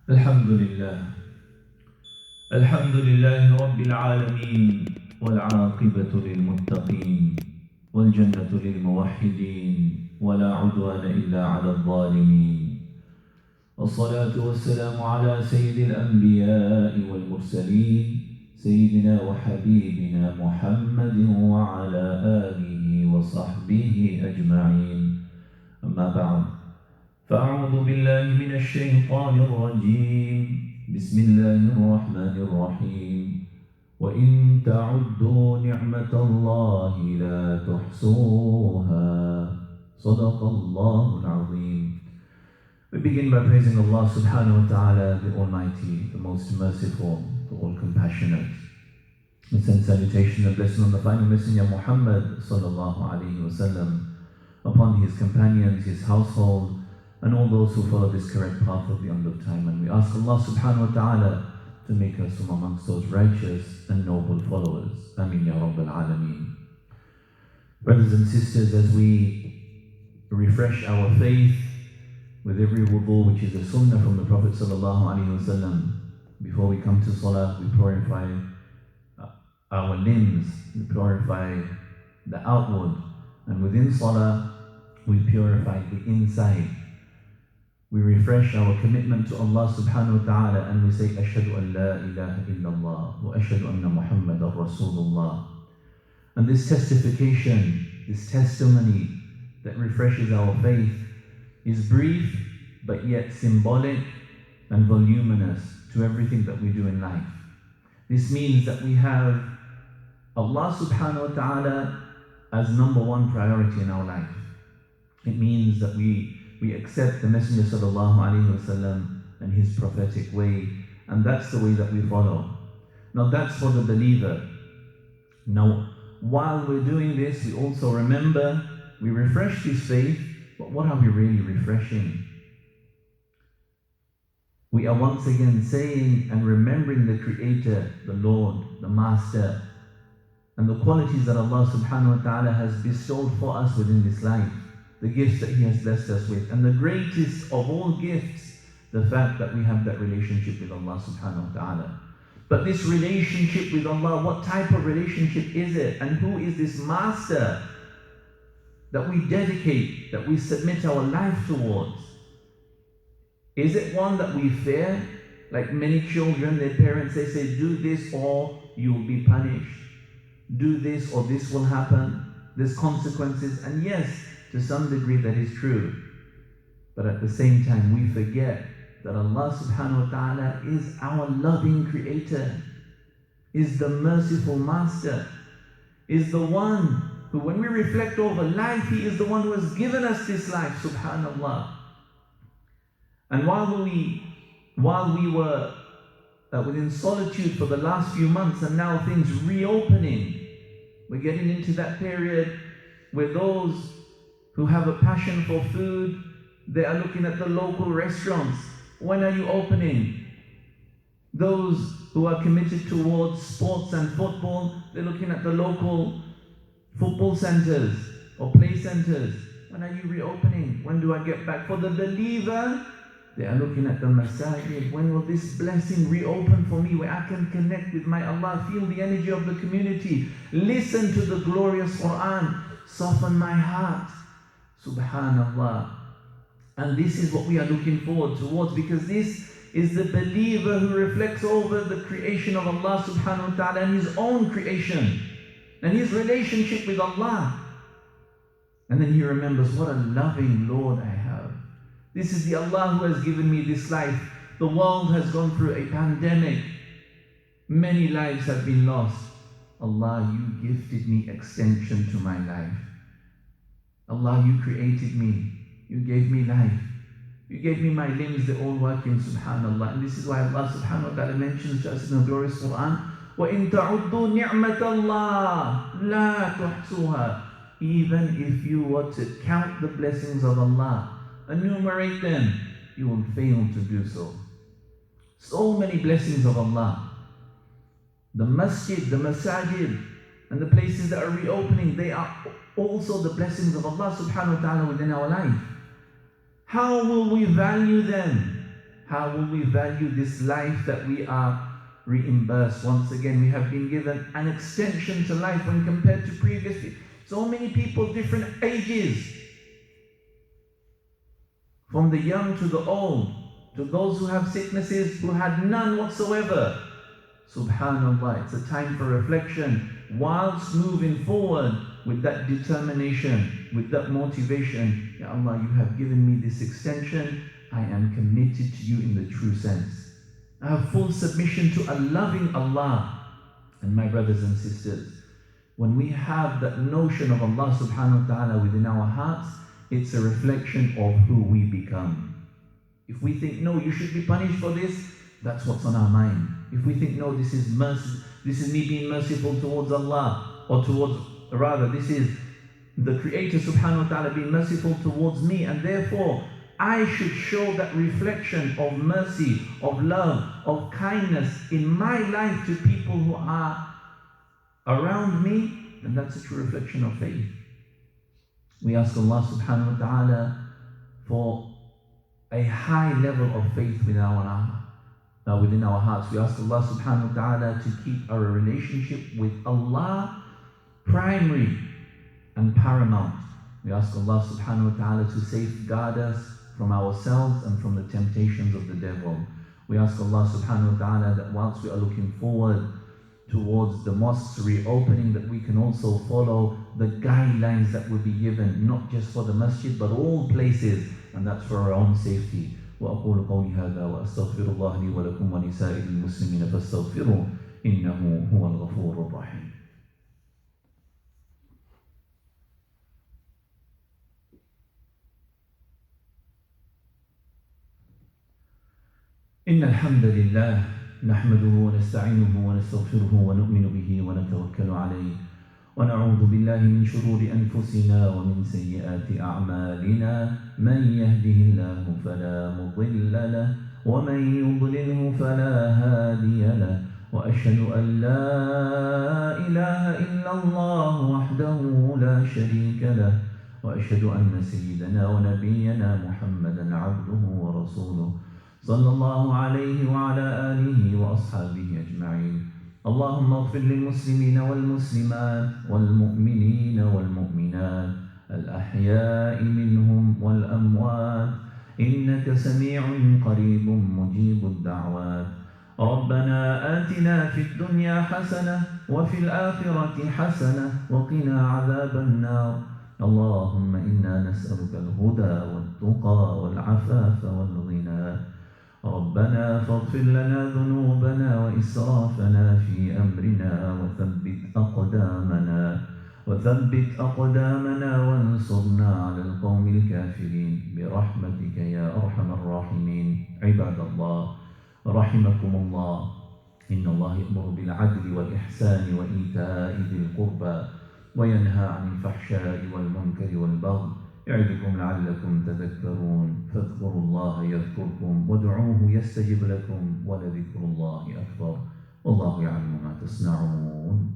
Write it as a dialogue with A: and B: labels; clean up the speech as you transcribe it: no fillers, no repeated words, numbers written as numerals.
A: الحمد لله الحمد لله رب العالمين والعاقبة للمتقين والجنة للموحدين ولا عدوان إلا على الظالمين والصلاة والسلام على سيد الأنبياء والمرسلين سيدنا وحبيبنا محمد وعلى آله وصحبه أجمعين أما بعد فأعوذ بالله من الشيطان الرجيم بسم الله الرحمن الرحيم وإن تعدوا نعمة الله لا تحصوها صدق الله العظيم. We begin by praising Allah subhanahu wa ta'ala, the Almighty, the most merciful, the all compassionate. We send salutation and blessing on the final messenger Muhammad sallallahu alayhi wa sallam, upon his companions, his household, and all those who follow this correct path of the end of time. And we ask Allah subhanahu wa ta'ala to make us from amongst those righteous and noble followers. Ameen ya Rabbal Alameen. Brothers and sisters, as we refresh our faith with every wudu, which is a sunnah from the Prophet sallallahu alaihi wasallam, before we come to salah, we purify our limbs, we purify the outward, and within salah, we purify the inside. We refresh our commitment to Allah subhanahu wa ta'ala and we say, Ashhadu an la ilaha illallah wa ashhadu anna Muhammadan Rasulullah. And this testification, this testimony that refreshes our faith is brief but yet symbolic and voluminous to everything that we do in life. This means that we have Allah subhanahu wa ta'ala as number one priority in our life. It means that we accept the Messenger sallallahu alaihi wasallam and his prophetic way, and that's the way that we follow. Now that's for the believer. Now, while we're doing this, we also remember, we refresh this faith, but what are we really refreshing? We are once again saying and remembering the Creator, the Lord, the Master, and the qualities that Allah subhanahu wa ta'ala has bestowed for us within this life. The gifts that He has blessed us with. And the greatest of all gifts, the fact that we have that relationship with Allah subhanahu wa ta'ala. But this relationship with Allah, what type of relationship is it? And who is this master that we dedicate, that we submit our life towards? Is it one that we fear? Like many children, their parents, they say, do this or you will be punished. Do this or this will happen. There's consequences. And yes, to some degree that is true. But at the same time, we forget that Allah subhanahu wa ta'ala is our loving Creator, is the merciful Master, is the one who, when we reflect over life, He is the one who has given us this life, subhanallah. And while we were within solitude for the last few months, and now things reopening, we're getting into that period where those who have a passion for food, they are looking at the local restaurants. When are you opening? Those who are committed towards sports and football, they're looking at the local football centers or play centers. When are you reopening? When do I get back? For the believer, they are looking at the masajid. When will this blessing reopen for me where I can connect with my Allah, feel the energy of the community, listen to the glorious Quran, soften my heart. Subhanallah. And this is what we are looking forward towards, because this is the believer who reflects over the creation of Allah subhanahu wa ta'ala and his own creation and his relationship with Allah. And then he remembers, what a loving Lord I have. This is the Allah who has given me this life. The world has gone through a pandemic. Many lives have been lost. Allah, you gifted me extension to my life. Allah, you created me. You gave me life. You gave me my limbs, they're all working, subhanallah. And this is why Allah subhanahu wa ta'ala mentions to us in the glorious Quran, وَإِن تَعُدُّوا نِعْمَةَ اللَّهِ لَا تُحْصُوهَا. Even if you were to count the blessings of Allah, enumerate them, you will fail to do so. So many blessings of Allah. The masjid, the masajid, and the places that are reopening, they are also the blessings of Allah subhanahu wa ta'ala within our life. How will we value them? How will we value this life that we are reimbursed? Once again, we have been given an extension to life when compared to previously. So many people, different ages, from the young to the old, to those who have sicknesses, who had none whatsoever. Subhanallah, it's a time for reflection, whilst moving forward with that determination, with that motivation. Ya Allah, you have given me this extension, I am committed to you in the true sense. I have full submission to a loving Allah. And my brothers and sisters, when we have that notion of Allah subhanahu wa ta'ala within our hearts, it's a reflection of who we become. If we think, no, you should be punished for this, that's what's on our mind. If we think, no, this is mercy, this is me being merciful towards Allah, or this is the Creator subhanahu wa ta'ala being merciful towards me, and therefore I should show that reflection of mercy, of love, of kindness in my life to people who are around me, then that's a true reflection of faith. We ask Allah subhanahu wa ta'ala for a high level of faith within our hearts. We ask Allah subhanahu wa ta'ala to keep our relationship with Allah primary and paramount. We ask Allah subhanahu wa ta'ala to safeguard us from ourselves and from the temptations of the devil. We ask Allah subhanahu wa ta'ala that whilst we are looking forward towards the mosques reopening, that we can also follow the guidelines that will be given, not just for the masjid, but all places, and that's for our own safety. وأقول قولي هذا وأستغفر الله لي ولكم ولسائر المسلمين فاستغفروه إنه هو الغفور الرحيم. إن الحمد لله نحمده ونستعينه ونستغفره ونؤمن به ونتوكل عليه ونعوذ بالله من شرور أنفسنا ومن سيئات أعمالنا من يهده الله فلا مضل له ومن يضلله فلا هادي له وأشهد أن لا إله إلا الله وحده لا شريك له وأشهد أن سيدنا ونبينا محمدا عبده ورسوله صلى الله عليه وعلى آله وأصحابه أجمعين. اللهم اغفر للمسلمين والمسلمات والمؤمنين والمؤمنات الأحياء منهم والأموات إنك سميع قريب مجيب الدعوات. ربنا آتنا في الدنيا حسنة وفي الآخرة حسنة وقنا عذاب النار. اللهم إنا نسألك الهدى والتقى والعفاف والغنى. ربنا فاغفر لنا ذنوبنا وإسرافنا في أمرنا وثبت أقدامنا وانصرنا على القوم الكافرين برحمتك يا أرحم الراحمين. عباد الله رحمكم الله، إن الله يأمر بالعدل والإحسان وإيتاء ذي القربى وينهى عن الفحشاء والمنكر والبغي يعظكم لعلكم تذكرون. فاذكروا الله يذكركم وادعوه يستجب لكم ولذكر الله أكبر والله يعلم ما تصنعون.